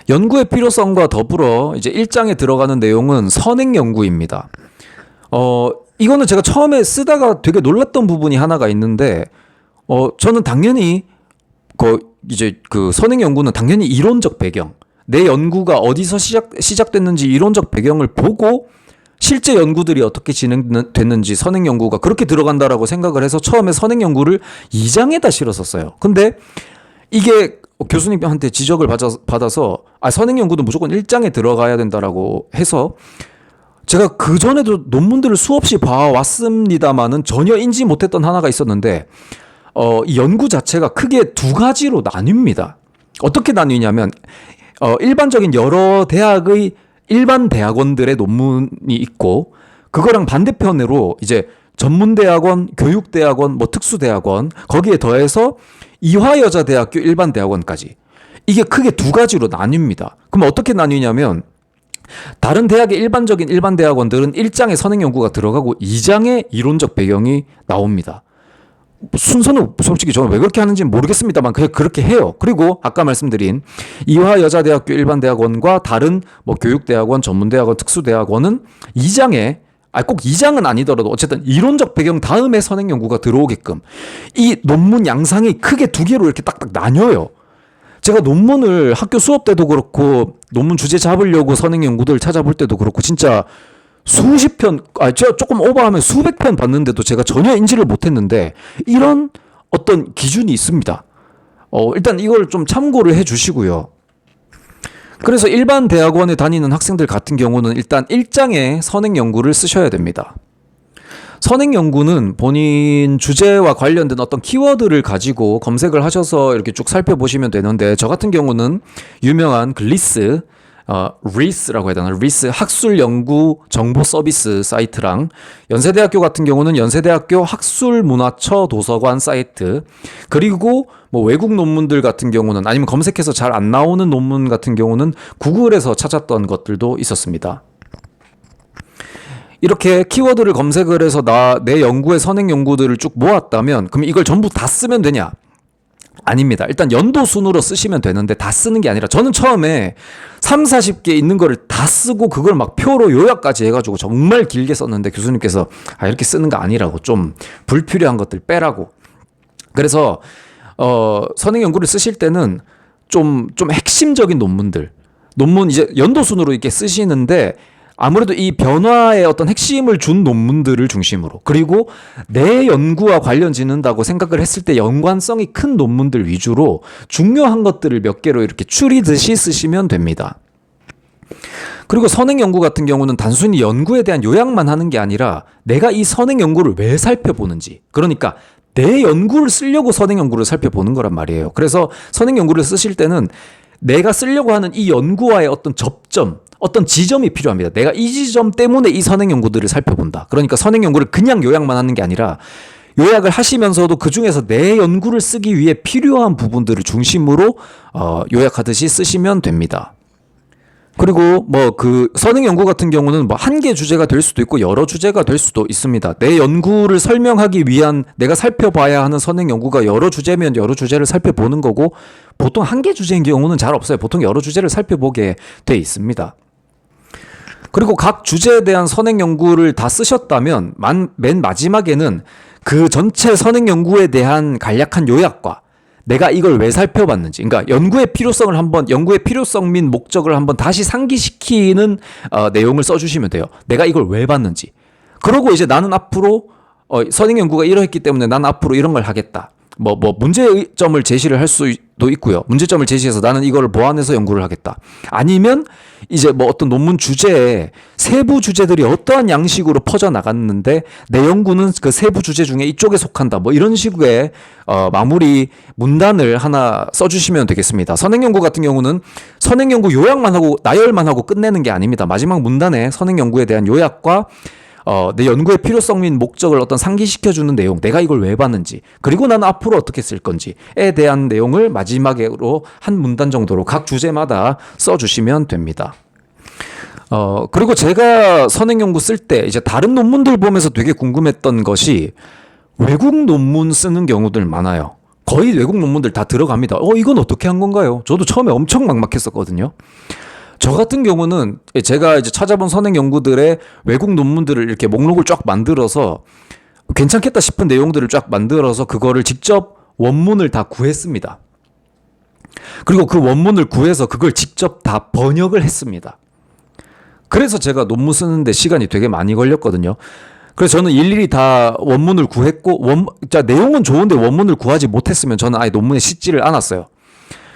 연구의 필요성과 더불어 이제 1장에 들어가는 내용은 선행 연구입니다. 이거는 제가 처음에 쓰다가 되게 놀랐던 부분이 하나가 있는데, 저는 당연히 이제 그 선행 연구는 당연히 이론적 배경, 내 연구가 어디서 시작됐는지 이론적 배경을 보고 실제 연구들이 어떻게 진행됐는지 선행 연구가 그렇게 들어간다라고 생각을 해서 처음에 선행 연구를 2장에다 실었었어요. 근데 이게 교수님한테 지적을 받아서 선행 연구도 무조건 1장에 들어가야 된다라고 해서 제가 그전에도 논문들을 수없이 봐왔습니다만은 전혀 인지 못했던 하나가 있었는데, 이 연구 자체가 크게 두 가지로 나뉩니다. 어떻게 나뉘냐면, 일반적인 여러 대학의 일반 대학원들의 논문이 있고, 그거랑 반대편으로 이제 전문대학원, 교육대학원, 뭐 특수대학원, 거기에 더해서 이화여자대학교 일반대학원까지. 이게 크게 두 가지로 나뉩니다. 그럼 어떻게 나뉘냐면, 다른 대학의 일반적인 일반대학원들은 1장에 선행연구가 들어가고 2장에 이론적 배경이 나옵니다. 순서는 솔직히 저는 왜 그렇게 하는지는 모르겠습니다만 그냥 그렇게 해요. 그리고 아까 말씀드린 이화여자대학교 일반대학원과 다른 뭐 교육대학원, 전문대학원, 특수대학원은 2장에 꼭 2장은 아니더라도 어쨌든 이론적 배경 다음에 선행연구가 들어오게끔 이 논문 양상이 크게 두 개로 이렇게 딱딱 나뉘어요. 제가 논문을 학교 수업 때도 그렇고 논문 주제 잡으려고 선행연구들 찾아볼 때도 그렇고 진짜 수십 편, 제가 조금 오버하면 수백 편 봤는데도 제가 전혀 인지를 못했는데 이런 어떤 기준이 있습니다. 일단 이걸 좀 참고를 해주시고요. 그래서 일반 대학원에 다니는 학생들 같은 경우는 일단 1장에 선행연구를 쓰셔야 됩니다. 선행연구는 본인 주제와 관련된 어떤 키워드를 가지고 검색을 하셔서 이렇게 쭉 살펴보시면 되는데, 저 같은 경우는 유명한 리스라고 해야 되나? 리스 학술연구 정보 서비스 사이트랑 연세대학교 같은 경우는 연세대학교 학술문화처 도서관 사이트, 그리고 뭐 외국 논문들 같은 경우는 아니면 검색해서 잘 안 나오는 논문 같은 경우는 구글에서 찾았던 것들도 있었습니다. 이렇게 키워드를 검색을 해서 내 연구의 선행 연구들을 쭉 모았다면 그럼 이걸 전부 다 쓰면 되냐? 아닙니다. 일단 연도 순으로 쓰시면 되는데 다 쓰는 게 아니라 저는 처음에 3, 40개 있는 거를 다 쓰고 그걸 막 표로 요약까지 해가지고 정말 길게 썼는데 교수님께서 이렇게 쓰는 거 아니라고, 좀 불필요한 것들 빼라고. 그래서 선행 연구를 쓰실 때는 좀 핵심적인 논문 이제 연도 순으로 이렇게 쓰시는데 아무래도 이 변화의 어떤 핵심을 준 논문들을 중심으로, 그리고 내 연구와 관련 짓는다고 생각을 했을 때 연관성이 큰 논문들 위주로 중요한 것들을 몇 개로 이렇게 추리듯이 쓰시면 됩니다. 그리고 선행 연구 같은 경우는 단순히 연구에 대한 요약만 하는 게 아니라 내가 이 선행 연구를 왜 살펴보는지, 그러니까 내 연구를 쓰려고 선행 연구를 살펴보는 거란 말이에요. 그래서 선행 연구를 쓰실 때는 내가 쓰려고 하는 이 연구와의 어떤 접점, 어떤 지점이 필요합니다. 내가 이 지점 때문에 이 선행 연구들을 살펴본다. 그러니까 선행 연구를 그냥 요약만 하는 게 아니라 요약을 하시면서도 그 중에서 내 연구를 쓰기 위해 필요한 부분들을 중심으로 요약하듯이 쓰시면 됩니다. 그리고 뭐 그 선행 연구 같은 경우는 뭐 한 개 주제가 될 수도 있고 여러 주제가 될 수도 있습니다. 내 연구를 설명하기 위한 내가 살펴봐야 하는 선행 연구가 여러 주제면 여러 주제를 살펴보는 거고, 보통 한 개 주제인 경우는 잘 없어요. 보통 여러 주제를 살펴보게 돼 있습니다. 그리고 각 주제에 대한 선행 연구를 다 쓰셨다면 맨 마지막에는 그 전체 선행 연구에 대한 간략한 요약과 내가 이걸 왜 살펴봤는지, 그러니까 연구의 필요성 및 목적을 한번 다시 상기시키는 내용을 써주시면 돼요. 내가 이걸 왜 봤는지. 그러고 이제 나는 앞으로 선행 연구가 이러했기 때문에 난 앞으로 이런 걸 하겠다. 뭐 문제점을 제시를 할 수도 있고요. 문제점을 제시해서 나는 이걸 보완해서 연구를 하겠다. 아니면 이제 뭐 어떤 논문 주제에 세부 주제들이 어떠한 양식으로 퍼져 나갔는데 내 연구는 그 세부 주제 중에 이쪽에 속한다. 뭐 이런 식의 마무리 문단을 하나 써주시면 되겠습니다. 선행 연구 같은 경우는 선행 연구 요약만 하고 나열만 하고 끝내는 게 아닙니다. 마지막 문단에 선행 연구에 대한 요약과 내 연구의 필요성 및 목적을 어떤 상기시켜주는 내용, 내가 이걸 왜 봤는지, 그리고 나는 앞으로 어떻게 쓸 건지에 대한 내용을 마지막으로 한 문단 정도로 각 주제마다 써주시면 됩니다. 그리고 제가 선행 연구 쓸 때 이제 다른 논문들 보면서 되게 궁금했던 것이 외국 논문 쓰는 경우들 많아요. 거의 외국 논문들 다 들어갑니다. 이건 어떻게 한 건가요? 저도 처음에 엄청 막막했었거든요. 저 같은 경우는 제가 이제 찾아본 선행 연구들의 외국 논문들을 이렇게 목록을 쫙 만들어서 괜찮겠다 싶은 내용들을 쫙 만들어서 그거를 직접 원문을 다 구했습니다. 그리고 그 원문을 구해서 그걸 직접 다 번역을 했습니다. 그래서 제가 논문 쓰는데 시간이 되게 많이 걸렸거든요. 그래서 저는 일일이 다 원문을 구했고, 내용은 좋은데 원문을 구하지 못했으면 저는 아예 논문에 싣지를 않았어요.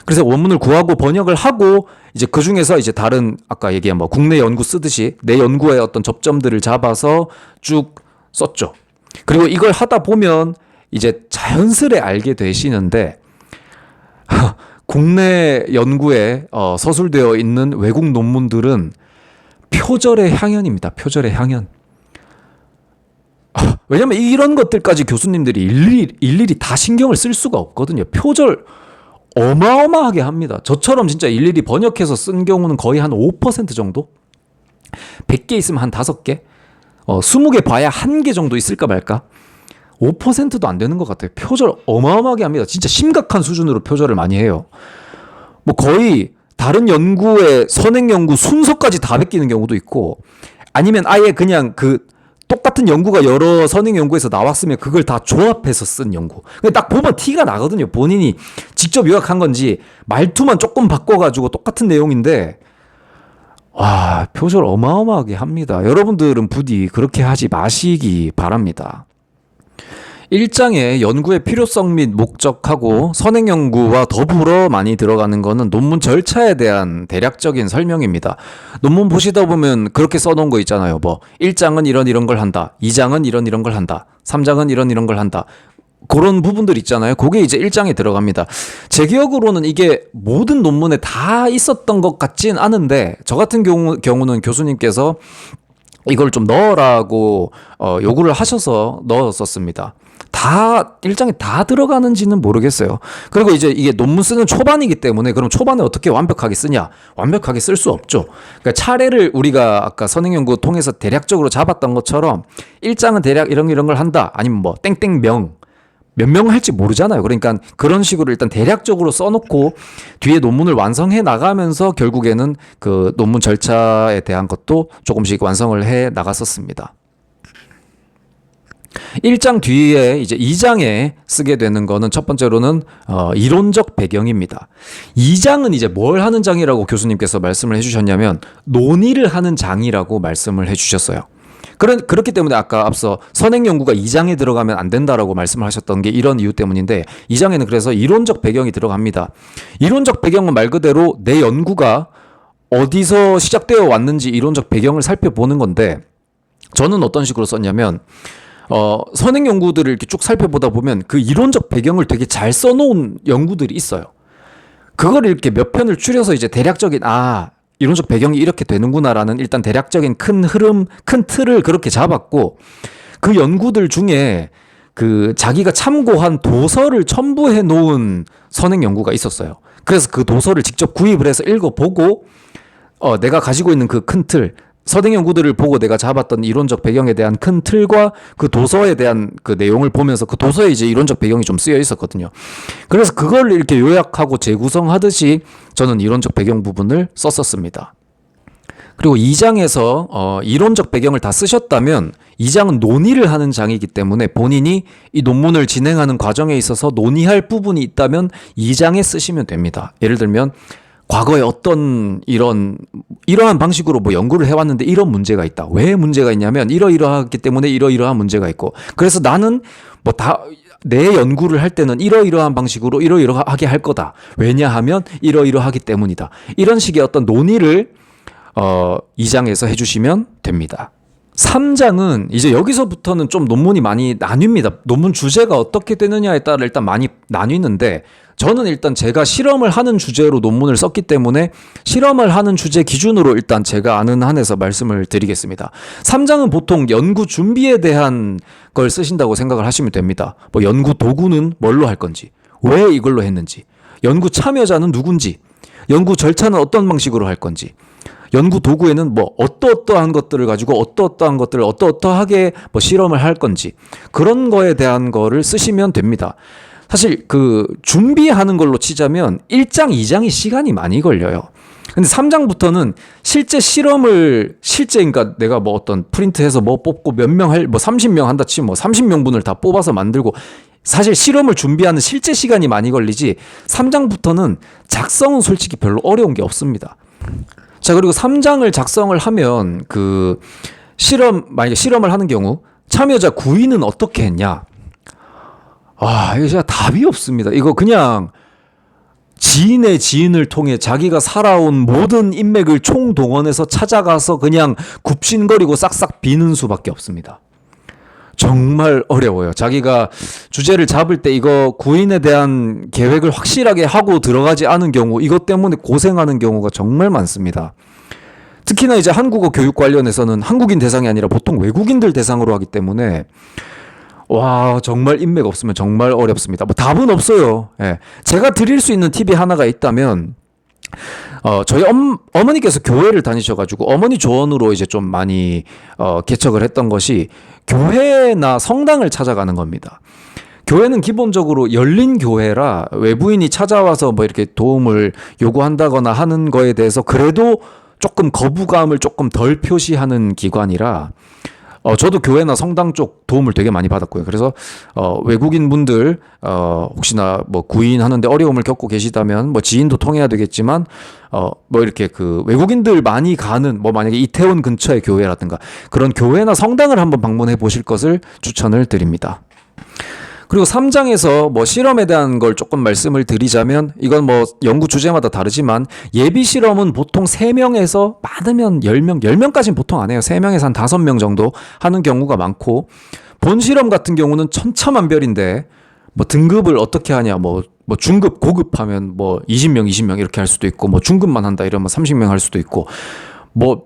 그래서 원문을 구하고 번역을 하고, 이제 그 중에서 이제 다른, 아까 얘기한 뭐 국내 연구 쓰듯이 내 연구의 어떤 접점들을 잡아서 쭉 썼죠. 그리고 이걸 하다 보면 이제 자연스레 알게 되시는데, 국내 연구에 서술되어 있는 외국 논문들은 표절의 향연입니다. 표절의 향연. 왜냐면 이런 것들까지 교수님들이 일일이 다 신경을 쓸 수가 없거든요. 표절 어마어마하게 합니다. 저처럼 진짜 일일이 번역해서 쓴 경우는 거의 한 5% 정도? 100개 있으면 한 5개? 20개 봐야 1개 정도 있을까 말까? 5%도 안 되는 것 같아요. 표절 어마어마하게 합니다. 진짜 심각한 수준으로 표절을 많이 해요. 뭐 거의 다른 연구의 선행 연구 순서까지 다 베끼는 경우도 있고, 아니면 아예 그냥 그 똑같은 연구가 여러 선행 연구에서 나왔으면 그걸 다 조합해서 쓴 연구. 딱 보면 티가 나거든요. 본인이 직접 요약한 건지 말투만 조금 바꿔가지고 똑같은 내용인데, 와, 표절 어마어마하게 합니다. 여러분들은 부디 그렇게 하지 마시기 바랍니다. 1장에 연구의 필요성 및 목적하고 선행 연구와 더불어 많이 들어가는 거는 논문 절차에 대한 대략적인 설명입니다. 논문 보시다 보면 그렇게 써놓은 거 있잖아요. 뭐 1장은 이런 걸 한다. 2장은 이런 걸 한다. 3장은 이런 걸 한다. 그런 부분들 있잖아요. 그게 이제 1장에 들어갑니다. 제 기억으로는 이게 모든 논문에 다 있었던 것 같진 않은데, 저 같은 경우는 교수님께서 이걸 좀 넣으라고 요구를 하셔서 넣었었습니다. 다 1장에 다 들어가는지는 모르겠어요. 그리고 이제 이게 논문 쓰는 초반이기 때문에, 그럼 초반에 어떻게 완벽하게 쓰냐? 완벽하게 쓸 수 없죠. 그러니까 차례를 우리가 아까 선행연구 통해서 대략적으로 잡았던 것처럼 1장은 대략 이런 걸 한다. 아니면 뭐 땡땡명 몇 명 할지 모르잖아요. 그러니까 그런 식으로 일단 대략적으로 써놓고 뒤에 논문을 완성해 나가면서 결국에는 그 논문 절차에 대한 것도 조금씩 완성을 해 나갔었습니다. 1장 뒤에 이제 2장에 쓰게 되는 거는 첫 번째로는 이론적 배경입니다. 2장은 이제 뭘 하는 장이라고 교수님께서 말씀을 해주셨냐면 논의를 하는 장이라고 말씀을 해주셨어요. 그렇기 때문에 아까 앞서 선행 연구가 2장에 들어가면 안 된다라고 말씀을 하셨던 게 이런 이유 때문인데, 2장에는 그래서 이론적 배경이 들어갑니다. 이론적 배경은 말 그대로 내 연구가 어디서 시작되어 왔는지 이론적 배경을 살펴보는 건데, 저는 어떤 식으로 썼냐면 선행 연구들을 이렇게 쭉 살펴보다 보면 그 이론적 배경을 되게 잘 써놓은 연구들이 있어요. 그걸 이렇게 몇 편을 추려서 이제 대략적인 이론적 배경이 이렇게 되는구나라는 일단 대략적인 큰 흐름, 큰 틀을 그렇게 잡았고, 그 연구들 중에 그 자기가 참고한 도서를 첨부해 놓은 선행 연구가 있었어요. 그래서 그 도서를 직접 구입을 해서 읽어보고 내가 가지고 있는 그 큰 틀, 선행 연구들을 보고 내가 잡았던 이론적 배경에 대한 큰 틀과 그 도서에 대한 그 내용을 보면서 그 도서에 이제 이론적 배경이 좀 쓰여 있었거든요. 그래서 그걸 이렇게 요약하고 재구성하듯이 저는 이론적 배경 부분을 썼었습니다. 그리고 2장에서 이론적 배경을 다 쓰셨다면 2장은 논의를 하는 장이기 때문에 본인이 이 논문을 진행하는 과정에 있어서 논의할 부분이 있다면 2장에 쓰시면 됩니다. 예를 들면 과거에 어떤 이러한 방식으로 뭐 연구를 해왔는데 이런 문제가 있다. 왜 문제가 있냐면 이러이러하기 때문에 이러이러한 문제가 있고, 그래서 나는 뭐 내 연구를 할 때는 이러이러한 방식으로 이러이러하게 할 거다. 왜냐하면 이러이러하기 때문이다. 이런 식의 어떤 논의를 2장에서 해주시면 됩니다. 3장은 이제 여기서부터는 좀 논문이 많이 나뉩니다. 논문 주제가 어떻게 되느냐에 따라 일단 많이 나뉘는데, 저는 일단 제가 실험을 하는 주제로 논문을 썼기 때문에 실험을 하는 주제 기준으로 일단 제가 아는 한에서 말씀을 드리겠습니다. 3장은 보통 연구 준비에 대한 걸 쓰신다고 생각을 하시면 됩니다. 뭐 연구 도구는 뭘로 할 건지, 왜 이걸로 했는지, 연구 참여자는 누군지, 연구 절차는 어떤 방식으로 할 건지, 연구 도구에는 뭐 어떠한 것들을 가지고 어떠한 것들을 어떠하게 뭐 실험을 할 건지, 그런 거에 대한 거를 쓰시면 됩니다. 사실 그 준비하는 걸로 치자면 1장, 2장이 시간이 많이 걸려요. 근데 3장부터는 실제 그러니까 내가 뭐 어떤 프린트해서 뭐 뽑고 몇 명 뭐 30명 한다 치면 뭐 30명분을 다 뽑아서 만들고 사실 실험을 준비하는 실제 시간이 많이 걸리지 3장부터는 작성은 솔직히 별로 어려운 게 없습니다. 자, 그리고 3장을 작성을 하면 만약에 실험을 하는 경우 참여자 구인은 어떻게 했냐? 이거 진짜 답이 없습니다. 이거 그냥 지인의 지인을 통해 자기가 살아온 모든 인맥을 총동원해서 찾아가서 그냥 굽신거리고 싹싹 비는 수밖에 없습니다. 정말 어려워요. 자기가 주제를 잡을 때 이거 구인에 대한 계획을 확실하게 하고 들어가지 않은 경우 이것 때문에 고생하는 경우가 정말 많습니다. 특히나 이제 한국어 교육 관련해서는 한국인 대상이 아니라 보통 외국인들 대상으로 하기 때문에 정말 인맥 없으면 정말 어렵습니다. 뭐 답은 없어요. 예. 제가 드릴 수 있는 팁이 하나가 있다면 저희 어머니께서 교회를 다니셔가지고 어머니 조언으로 이제 좀 많이 개척을 했던 것이 교회나 성당을 찾아가는 겁니다. 교회는 기본적으로 열린 교회라 외부인이 찾아와서 뭐 이렇게 도움을 요구한다거나 하는 거에 대해서 그래도 조금 거부감을 조금 덜 표시하는 기관이라 저도 교회나 성당 쪽 도움을 되게 많이 받았고요. 그래서 외국인 분들 혹시나 뭐 구인하는데 어려움을 겪고 계시다면 뭐 지인도 통해야 되겠지만 뭐 이렇게 그 외국인들 많이 가는 뭐 만약에 이태원 근처의 교회라든가 그런 교회나 성당을 한번 방문해 보실 것을 추천을 드립니다. 그리고 3장에서 뭐 실험에 대한 걸 조금 말씀을 드리자면 이건 뭐 연구 주제마다 다르지만 예비 실험은 보통 3명에서 많으면 10명, 10명까지는 보통 안 해요. 3명에서 한 5명 정도 하는 경우가 많고 본 실험 같은 경우는 천차만별인데 뭐 등급을 어떻게 하냐 뭐 중급, 고급 하면 뭐 20명 이렇게 할 수도 있고 뭐 중급만 한다 이러면 30명 할 수도 있고 뭐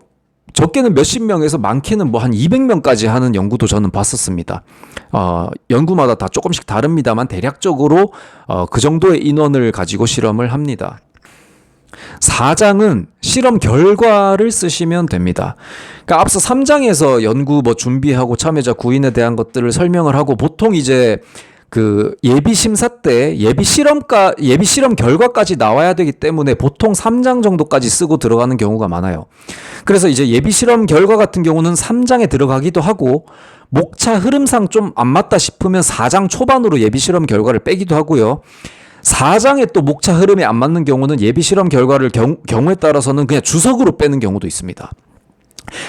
적게는 몇십 명에서 많게는 뭐 한 200명까지 하는 연구도 저는 봤었습니다. 연구마다 다 조금씩 다릅니다만 대략적으로 그 정도의 인원을 가지고 실험을 합니다. 4장은 실험 결과를 쓰시면 됩니다. 그러니까 앞서 3장에서 연구 뭐 준비하고 참여자 구인에 대한 것들을 설명을 하고 보통 이제 그 예비 심사 때 예비 실험 결과까지 나와야 되기 때문에 보통 3장 정도까지 쓰고 들어가는 경우가 많아요. 그래서 이제 예비 실험 결과 같은 경우는 3장에 들어가기도 하고 목차 흐름상 좀 안 맞다 싶으면 4장 초반으로 예비 실험 결과를 빼기도 하고요. 4장에 또 목차 흐름이 안 맞는 경우는 예비 실험 결과를 경우에 따라서는 그냥 주석으로 빼는 경우도 있습니다.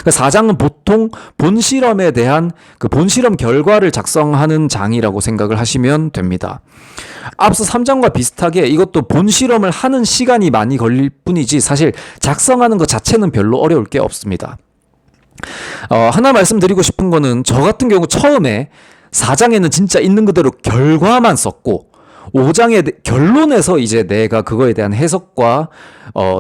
4장은 보통 본 실험에 대한 그 본 실험 결과를 작성하는 장이라고 생각을 하시면 됩니다. 앞서 3장과 비슷하게 이것도 본 실험을 하는 시간이 많이 걸릴 뿐이지 사실 작성하는 것 자체는 별로 어려울 게 없습니다. 하나 말씀드리고 싶은 거는 저 같은 경우 처음에 4장에는 진짜 있는 그대로 결과만 썼고 5장의 결론에서 이제 내가 그거에 대한 해석과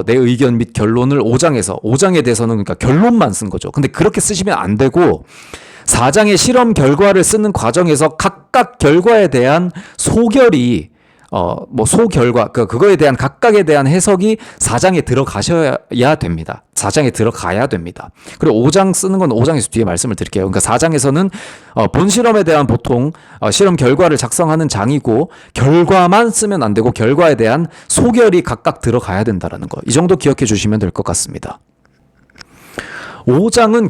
내 의견 및 결론을 5장에 대해서는 그러니까 결론만 쓴 거죠. 근데 그렇게 쓰시면 안 되고 4장의 실험 결과를 쓰는 과정에서 각각 결과에 대한 소결이 소결과 그거에 대한 각각에 대한 해석이 4장에 들어가셔야 됩니다. 4장에 들어가야 됩니다. 그리고 5장 쓰는 건 5장에서 뒤에 말씀을 드릴게요. 그러니까 4장에서는 본 실험에 대한 보통 실험 결과를 작성하는 장이고 결과만 쓰면 안 되고 결과에 대한 소결이 각각 들어가야 된다라는 거. 이 정도 기억해 주시면 될 것 같습니다. 5장은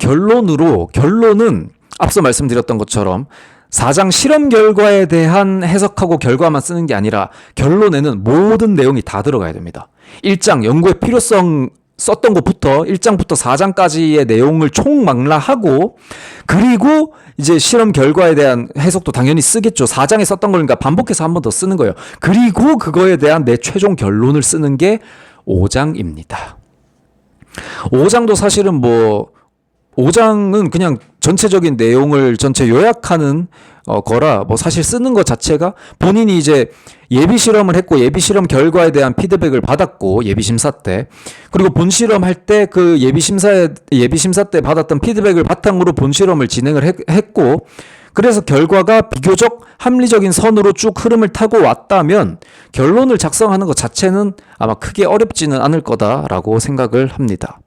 결론은 앞서 말씀드렸던 것처럼 4장 실험 결과에 대한 해석하고 결과만 쓰는 게 아니라 결론에는 모든 내용이 다 들어가야 됩니다. 1장 연구의 필요성 썼던 것부터 1장부터 4장까지의 내용을 총망라하고 그리고 이제 실험 결과에 대한 해석도 당연히 쓰겠죠. 4장에 썼던 거니까 반복해서 한 번 더 쓰는 거예요. 그리고 그거에 대한 내 최종 결론을 쓰는 게 5장입니다. 5장도 사실은 5장은 그냥 전체적인 내용을 전체 요약하는 거라 사실 쓰는 것 자체가 본인이 이제 예비 실험을 했고 예비 실험 결과에 대한 피드백을 받았고 예비 심사 때 그리고 본 실험 할 때 그 예비 심사 때 받았던 피드백을 바탕으로 본 실험을 진행을 했고 그래서 결과가 비교적 합리적인 선으로 쭉 흐름을 타고 왔다면 결론을 작성하는 것 자체는 아마 크게 어렵지는 않을 거다라고 생각을 합니다.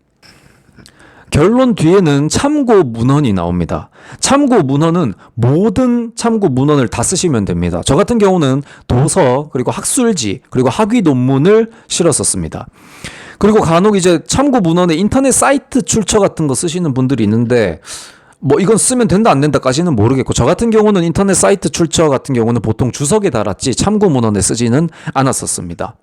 결론 뒤에는 참고 문헌이 나옵니다. 참고 문헌은 모든 참고 문헌을 다 쓰시면 됩니다. 저 같은 경우는 도서, 그리고 학술지, 그리고 학위 논문을 실었었습니다. 그리고 간혹 이제 참고 문헌에 인터넷 사이트 출처 같은 거 쓰시는 분들이 있는데, 뭐 이건 쓰면 된다 안 된다까지는 모르겠고, 저 같은 경우는 인터넷 사이트 출처 같은 경우는 보통 주석에 달았지 참고 문헌에 쓰지는 않았었습니다.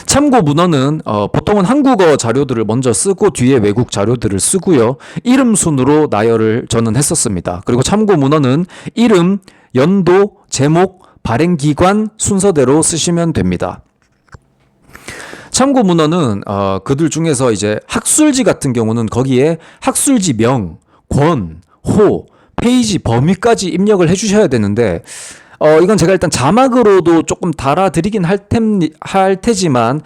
참고 문헌은 보통은 한국어 자료들을 먼저 쓰고 뒤에 외국 자료들을 쓰고요. 이름 순으로 나열을 저는 했었습니다. 그리고 참고 문헌은 이름, 연도, 제목, 발행기관 순서대로 쓰시면 됩니다. 참고 문헌은 그들 중에서 이제 학술지 같은 경우는 거기에 학술지 명, 권, 호, 페이지 범위까지 입력을 해주셔야 되는데, 이건 제가 일단 자막으로도 조금 달아드리긴 할 테지만,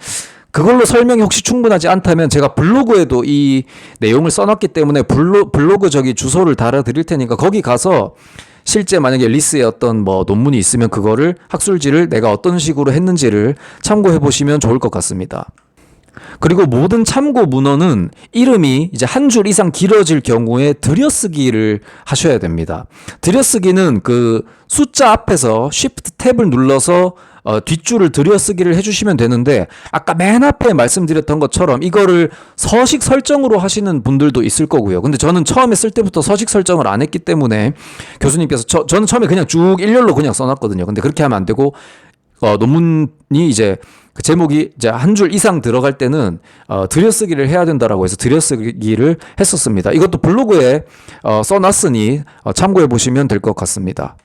그걸로 설명이 혹시 충분하지 않다면 제가 블로그에도 이 내용을 써놨기 때문에 블로그 저기 주소를 달아드릴 테니까 거기 가서 실제 만약에 리스에 어떤 뭐 논문이 있으면 그거를 학술지를 내가 어떤 식으로 했는지를 참고해 보시면 좋을 것 같습니다. 그리고 모든 참고 문헌은 이름이 이제 한 줄 이상 길어질 경우에 들여쓰기를 하셔야 됩니다. 들여쓰기는 그 숫자 앞에서 Shift 탭을 눌러서 뒷줄을 들여쓰기를 해주시면 되는데, 아까 맨 앞에 말씀드렸던 것처럼 이거를 서식 설정으로 하시는 분들도 있을 거고요. 근데 저는 처음에 쓸 때부터 서식 설정을 안 했기 때문에 교수님께서 저는 처음에 그냥 쭉 일렬로 그냥 써놨거든요. 근데 그렇게 하면 안 되고, 논문이 이제 그 제목이 이제 한 줄 이상 들어갈 때는 들여쓰기를 해야 된다라고 해서 들여쓰기를 했었습니다. 이것도 블로그에 써놨으니 참고해 보시면 될 것 같습니다.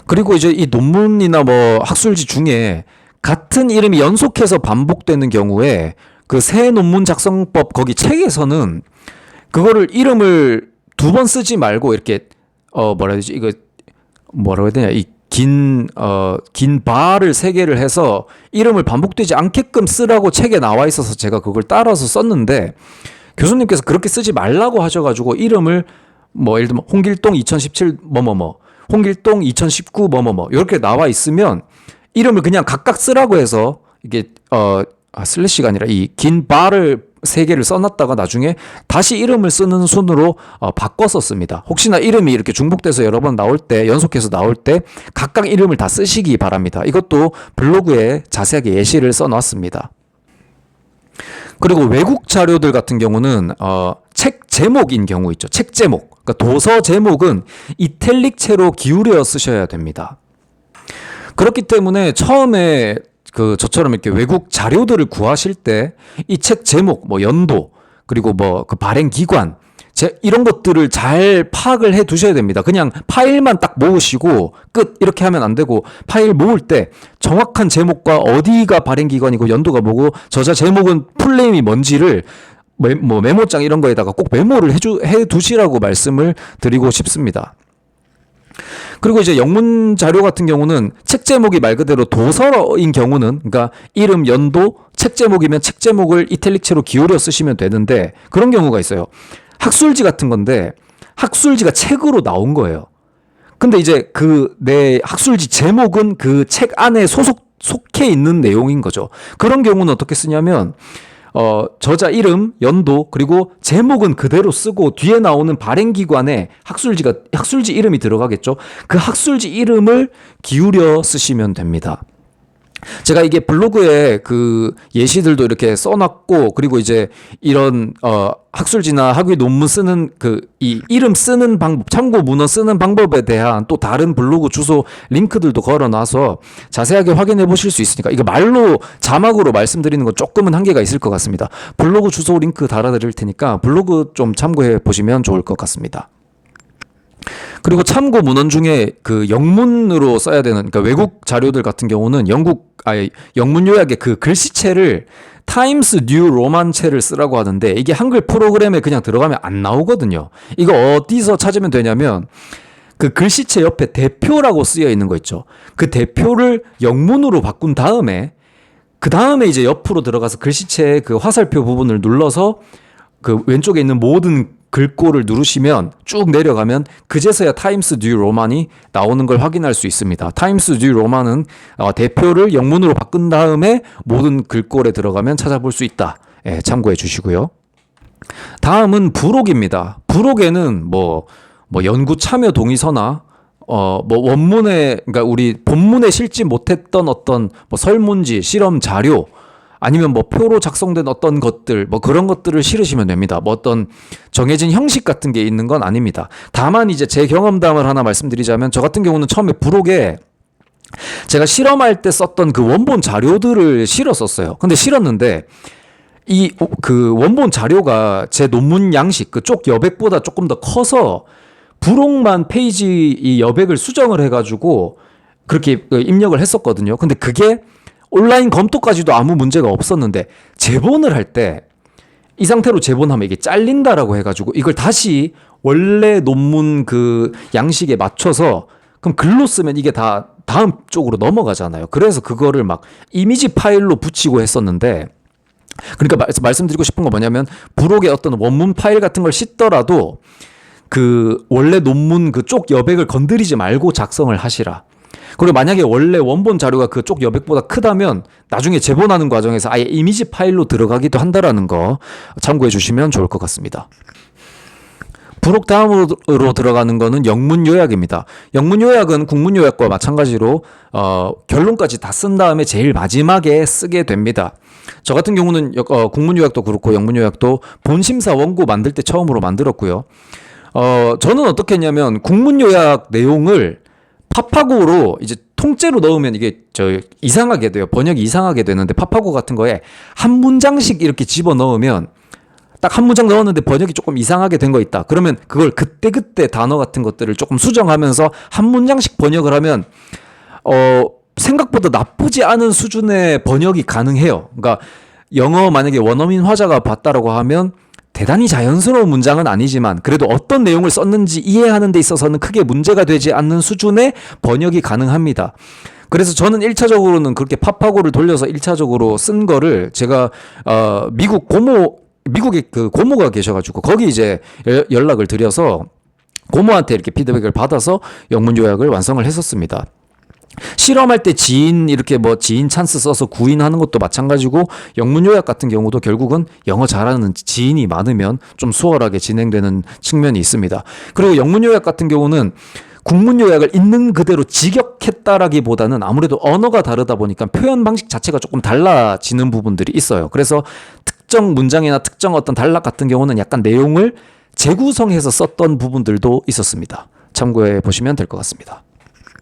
그리고 이제 이 논문이나 뭐 학술지 중에 같은 이름이 연속해서 반복되는 경우에 그 새 논문 작성법 거기 책에서는 그거를 이름을 두 번 쓰지 말고 이렇게 뭐라 해야 되지? 이거 뭐라고 해야 되냐? 이 긴 바를 세 개를 해서 이름을 반복되지 않게끔 쓰라고 책에 나와 있어서 제가 그걸 따라서 썼는데, 교수님께서 그렇게 쓰지 말라고 하셔가지고 이름을 뭐 예를 들면 홍길동 2017 뭐뭐뭐, 홍길동 2019 뭐뭐뭐 이렇게 나와 있으면 이름을 그냥 각각 쓰라고 해서 이게 슬래시가 아니라 이 긴 바를 세 개를 써놨다가 나중에 다시 이름을 쓰는 순으로 바꿨었습니다. 혹시나 이름이 이렇게 중복돼서 여러 번 나올 때, 연속해서 나올 때 각각 이름을 다 쓰시기 바랍니다. 이것도 블로그에 자세하게 예시를 써놨습니다. 그리고 외국 자료들 같은 경우는 책 제목인 경우 있죠. 책 제목. 그러니까 도서 제목은 이탈릭체로 기울여 쓰셔야 됩니다. 그렇기 때문에 처음에 저처럼 이렇게 외국 자료들을 구하실 때 이 책 제목, 뭐 연도, 그리고 뭐 그 발행 기관, 이런 것들을 잘 파악을 해 두셔야 됩니다. 그냥 파일만 딱 모으시고 끝 이렇게 하면 안 되고, 파일 모을 때 정확한 제목과 어디가 발행 기관이고 연도가 뭐고 저자 제목은 풀네임이 뭔지를 뭐 메모장 이런 거에다가 꼭 메모를 해 두시라고 말씀을 드리고 싶습니다. 그리고 이제 영문 자료 같은 경우는 책 제목이 말 그대로 도서인 경우는, 그러니까 이름, 연도, 책 제목이면 책 제목을 이탈릭체로 기울여 쓰시면 되는데, 그런 경우가 있어요. 학술지 같은 건데 학술지가 책으로 나온 거예요. 근데 이제 내 학술지 제목은 그 책 안에 속해 있는 내용인 거죠. 그런 경우는 어떻게 쓰냐면 저자 이름, 연도, 그리고 제목은 그대로 쓰고 뒤에 나오는 발행기관에 학술지 이름이 들어가겠죠. 그 학술지 이름을 기울여 쓰시면 됩니다. 제가 이게 블로그에 그 예시들도 이렇게 써놨고, 그리고 이제 이런 학술지나 학위 논문 쓰는 이 이름 쓰는 방법, 참고 문헌 쓰는 방법에 대한 또 다른 블로그 주소 링크들도 걸어놔서 자세하게 확인해 보실 수 있으니까, 이거 말로 자막으로 말씀드리는 건 조금은 한계가 있을 것 같습니다. 블로그 주소 링크 달아드릴 테니까 블로그 좀 참고해 보시면 좋을 것 같습니다. 그리고 참고 문헌 중에 그 영문으로 써야 되는, 그러니까 외국 자료들 같은 경우는 영문 요약의 그 글씨체를 타임스 뉴 로만체를 쓰라고 하는데, 이게 한글 프로그램에 그냥 들어가면 안 나오거든요. 이거 어디서 찾으면 되냐면 그 글씨체 옆에 대표라고 쓰여 있는 거 있죠. 그 대표를 영문으로 바꾼 다음에 이제 옆으로 들어가서 글씨체의 그 화살표 부분을 눌러서 그 왼쪽에 있는 모든 글꼴을 누르시면 쭉 내려가면 그제서야 타임스 뉴 로만이 나오는 걸 확인할 수 있습니다. 타임스 뉴 로만은 대표를 영문으로 바꾼 다음에 모든 글꼴에 들어가면 찾아볼 수 있다. 참고해 주시고요. 다음은 부록입니다. 부록에는 뭐 연구 참여 동의서나 뭐 원문에, 그러니까 우리 본문에 실지 못했던 어떤 뭐 설문지, 실험 자료, 아니면 뭐 표로 작성된 어떤 것들, 뭐 그런 것들을 실으시면 됩니다. 뭐 어떤 정해진 형식 같은 게 있는 건 아닙니다. 다만 이제 제 경험담을 하나 말씀드리자면, 저 같은 경우는 처음에 부록에 제가 실험할 때 썼던 그 원본 자료들을 실었었어요. 근데 실었는데 이 그 원본 자료가 제 논문 양식, 그 쪽 여백보다 조금 더 커서 부록만 페이지 이 여백을 수정을 해가지고 그렇게 입력을 했었거든요. 근데 그게 온라인 검토까지도 아무 문제가 없었는데, 제본을 할 때 이 상태로 제본하면 이게 잘린다라고 해가지고 이걸 다시 원래 논문 그 양식에 맞춰서 그럼 글로 쓰면 이게 다 다음 쪽으로 넘어가잖아요. 그래서 그거를 막 이미지 파일로 붙이고 했었는데, 그러니까 말씀드리고 싶은 건 뭐냐면, 부록의 어떤 원문 파일 같은 걸 씻더라도 그 원래 논문 그 쪽 여백을 건드리지 말고 작성을 하시라. 그리고 만약에 원래 원본 자료가 그 쪽 여백보다 크다면 나중에 제본하는 과정에서 아예 이미지 파일로 들어가기도 한다라는 거 참고해 주시면 좋을 것 같습니다. 부록 다음으로 들어가는 거는 영문 요약입니다. 영문 요약은 국문 요약과 마찬가지로 결론까지 다 쓴 다음에 제일 마지막에 쓰게 됩니다. 저 같은 경우는 국문 요약도 그렇고 영문 요약도 본심사 원고 만들 때 처음으로 만들었고요. 저는 어떻게 했냐면, 국문 요약 내용을 파파고로 이제 통째로 넣으면 이게 이상하게 돼요. 번역이 이상하게 되는데, 파파고 같은 거에 한 문장씩 이렇게 집어 넣으면, 딱 한 문장 넣었는데 번역이 조금 이상하게 된 거 있다. 그러면 그걸 그때그때 단어 같은 것들을 조금 수정하면서 한 문장씩 번역을 하면 생각보다 나쁘지 않은 수준의 번역이 가능해요. 그러니까 영어 만약에 원어민 화자가 봤다라고 하면 대단히 자연스러운 문장은 아니지만 그래도 어떤 내용을 썼는지 이해하는 데 있어서는 크게 문제가 되지 않는 수준의 번역이 가능합니다. 그래서 저는 1차적으로는 그렇게 파파고를 돌려서 1차적으로 쓴 거를 제가 미국에 그 고모가 계셔가지고 거기 이제 연락을 드려서 고모한테 이렇게 피드백을 받아서 영문 요약을 완성을 했었습니다. 실험할 때 지인 이렇게 뭐 지인 찬스 써서 구인하는 것도 마찬가지고, 영문 요약 같은 경우도 결국은 영어 잘하는 지인이 많으면 좀 수월하게 진행되는 측면이 있습니다. 그리고 영문 요약 같은 경우는 국문 요약을 있는 그대로 직역했다라기보다는 아무래도 언어가 다르다 보니까 표현 방식 자체가 조금 달라지는 부분들이 있어요. 그래서 특정 문장이나 특정 어떤 단락 같은 경우는 약간 내용을 재구성해서 썼던 부분들도 있었습니다. 참고해 보시면 될 것 같습니다.